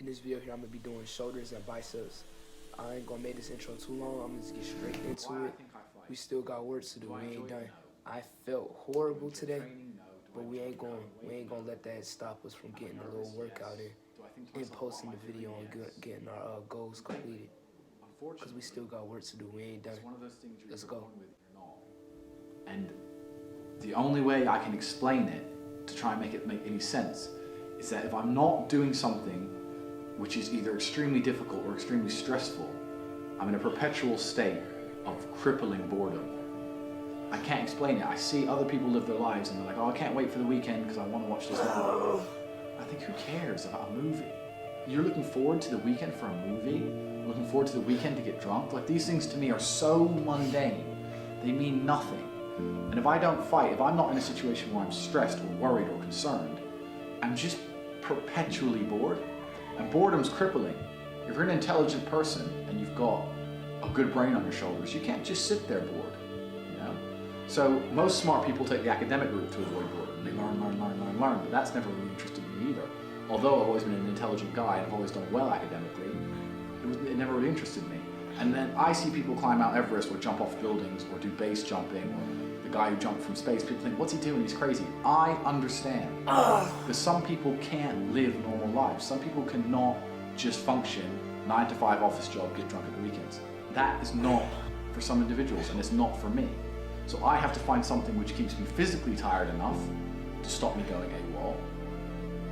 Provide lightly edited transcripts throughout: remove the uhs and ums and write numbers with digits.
In this video here, I'm gonna be doing shoulders and biceps. I ain't gonna make this intro too long. I'm gonna just get straight into it. We still got work to do. We ain't done. I felt horrible today, but we ain't gonna let that stop us from getting a little workout in and posting the video and getting our goals completed. Because we still got work to do. We ain't done. Let's go. And the only way I can explain it to try and make it make any sense is that if I'm not doing something which is either extremely difficult or extremely stressful, I'm in a perpetual state of crippling boredom. I can't explain it. I see other people live their lives and they're like, oh, I can't wait for the weekend because I want to watch this movie. I think, who cares about a movie? You're looking forward to the weekend for a movie? Looking forward to the weekend to get drunk? Like, these things to me are so mundane. They mean nothing. And if I don't fight, if I'm not in a situation where I'm stressed or worried or concerned, I'm just perpetually bored. And boredom's crippling. If you're an intelligent person and you've got a good brain on your shoulders, you can't just sit there bored, you know? So most smart people take the academic route to avoid boredom. They learn, but that's never really interested me either. Although I've always been an intelligent guy and I've always done well academically, it never really interested me. And then I see people climb Mount Everest or jump off buildings or do base jumping, or the guy who jumped from space. People think, what's he doing? He's crazy. I understand. Because some people can't live normal lives. Some people cannot just function 9 to 5 office job, get drunk at the weekends. That is not for some individuals, and it's not for me. So I have to find something which keeps me physically tired enough to stop me going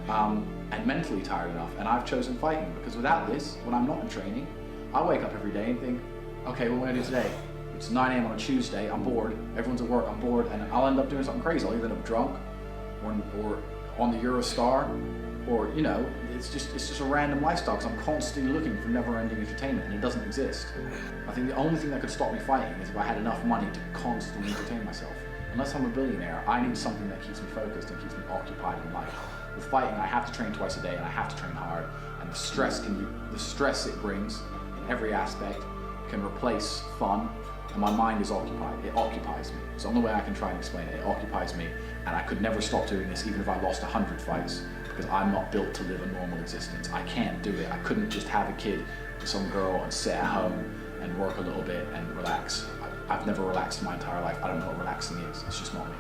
AWOL, and mentally tired enough. And I've chosen fighting, because without this, when I'm not in training, I wake up every day and think, okay, what am I gonna do today? It's 9 a.m. on a Tuesday, I'm bored, everyone's at work, I'm bored, and I'll end up doing something crazy. I'll either end up drunk, or on the Eurostar, or, you know, it's just a random lifestyle, because I'm constantly looking for never-ending entertainment, and it doesn't exist. I think the only thing that could stop me fighting is if I had enough money to constantly entertain myself. Unless I'm a billionaire, I need something that keeps me focused and keeps me occupied in life. With fighting, I have to train twice a day, and I have to train hard, and the stress it brings in every aspect can replace fun, and my mind is occupied. It occupies me. It's the only way I can try and explain it. It occupies me, and I could never stop doing this even if I lost 100 fights, because I'm not built to live a normal existence. I can't do it. I couldn't just have a kid with some girl and sit at home and work a little bit and relax. I've never relaxed in my entire life. I don't know what relaxing is. It's just not me.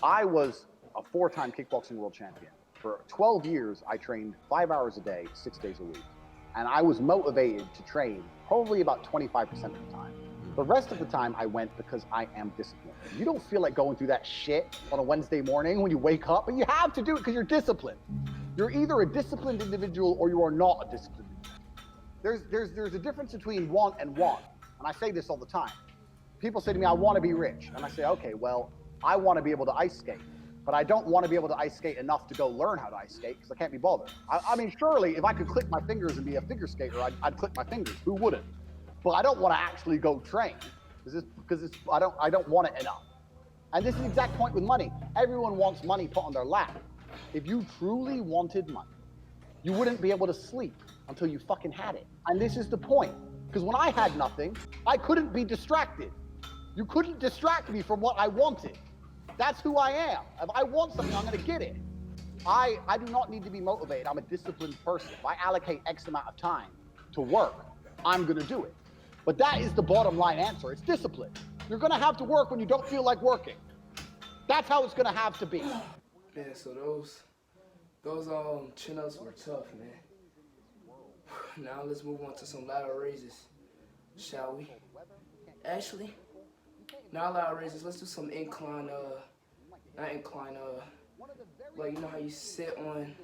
I was a 4-time kickboxing world champion. For 12 years, I trained 5 hours a day, 6 days a week. And I was motivated to train probably about 25% of the time. The rest of the time I went because I am disciplined. You don't feel like going through that shit on a Wednesday morning when you wake up, but you have to do it because you're disciplined. You're either a disciplined individual or you are not a disciplined individual. There's a difference between want and want. And I say this all the time. People say to me, I want to be rich. And I say, okay, well, I want to be able to ice skate, but I don't want to be able to ice skate enough to go learn how to ice skate because I can't be bothered. I mean, surely if I could click my fingers and be a figure skater, I'd click my fingers. Who wouldn't? But I don't want to actually go train because I don't want it enough. And this is the exact point with money. Everyone wants money put on their lap. If you truly wanted money, you wouldn't be able to sleep until you fucking had it. And this is the point. Because when I had nothing, I couldn't be distracted. You couldn't distract me from what I wanted. That's who I am. If I want something, I'm gonna get it. I do not need to be motivated. I'm a disciplined person. If I allocate X amount of time to work, I'm gonna do it. But that is the bottom line answer. It's discipline. You're gonna have to work when you don't feel like working. That's how it's gonna have to be. Man, so those chin-ups were tough, man. Now let's move on to some lateral raises, shall we? Actually, not lateral raises, let's do some incline, not incline, like, you know how you sit on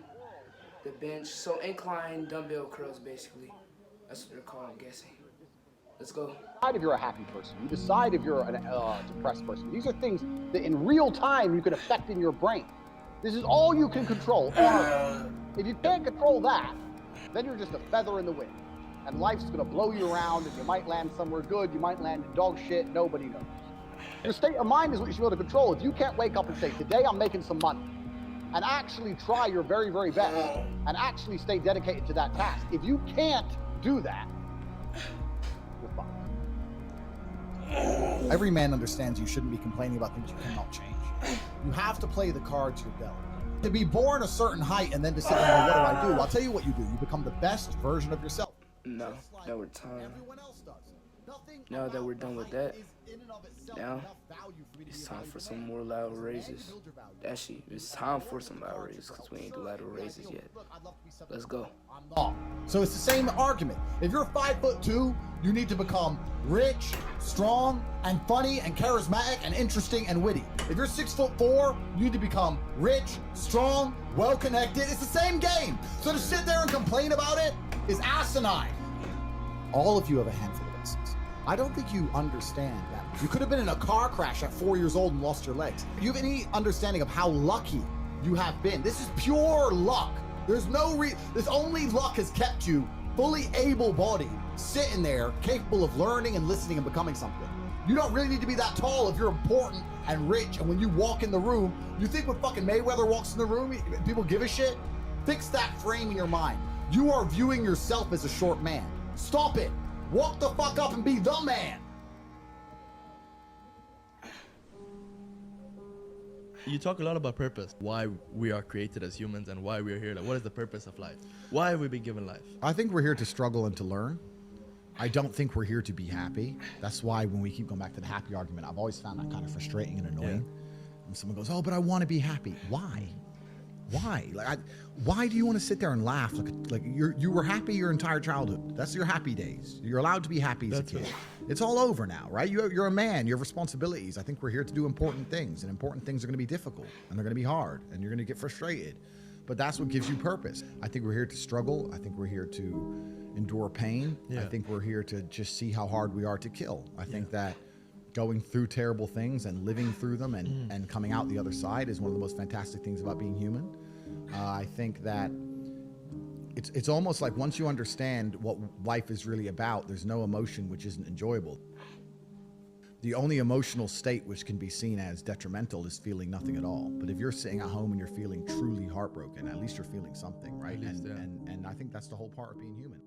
the bench? So incline dumbbell curls, basically. That's what they're called, I'm guessing. Let's go. Decide if you're a happy person. You decide if you're a depressed person. These are things that in real time you can affect in your brain. This is all you can control. If you can't control that, then you're just a feather in the wind. And life's gonna blow you around, and you might land somewhere good, you might land in dog shit, nobody knows. Your state of mind is what you should be able to control. If you can't wake up and say, today I'm making some money, and actually try your very, very best, and actually stay dedicated to that task. If you can't do that, you're fucked. Every man understands you shouldn't be complaining about things you cannot change. You have to play the cards you're dealt. To be born a certain height and then to sit there and go, what do I do? I'll tell you what you do. You become the best version of yourself. No, that we're time. Now that we're done with that, now it's time for some more lateral raises. Actually, it's time for some lateral raises because we ain't do lateral raises yet. Let's go. So it's the same argument. If you're 5'2", you need to become rich, strong, and funny, and charismatic, and interesting, and witty. If you're 6'4", you need to become rich, strong, well-connected. It's the same game. So to sit there and complain about it is asinine. All of you have a handful of instances. I don't think you understand that. You could have been in a car crash at 4 years old and lost your legs. Do you have any understanding of how lucky you have been? This is pure luck. There's only luck has kept you fully able-bodied, sitting there, capable of learning and listening and becoming something. You don't really need to be that tall if you're important and rich, and when you walk in the room, you think when fucking Mayweather walks in the room, people give a shit? Fix that frame in your mind. You are viewing yourself as a short man. Stop it. Walk the fuck up and be the man. You talk a lot about purpose, why we are created as humans and why we're here. Like, what is the purpose of life? Why have we been given life? I think we're here to struggle and to learn. I don't think we're here to be happy. That's why when we keep going back to the happy argument, I've always found that kind of frustrating and annoying. When someone goes, oh, but I want to be happy. Why? Why? Why do you want to sit there and laugh? Like you were happy your entire childhood. That's your happy days. You're allowed to be happy as a kid. It's all over now, right? You're a man. You have responsibilities. I think we're here to do important things, and important things are going to be difficult, and they're going to be hard, and you're going to get frustrated. But that's what gives you purpose. I think we're here to struggle. I think we're here to endure pain. I think we're here to just see how hard we are to kill. I think that going through terrible things and living through them and coming out the other side is one of the most fantastic things about being human. I think that it's almost like once you understand what life is really about, there's no emotion which isn't enjoyable. The only emotional state which can be seen as detrimental is feeling nothing at all. But if you're sitting at home and you're feeling truly heartbroken, at least you're feeling something, right? And I think that's the whole part of being human.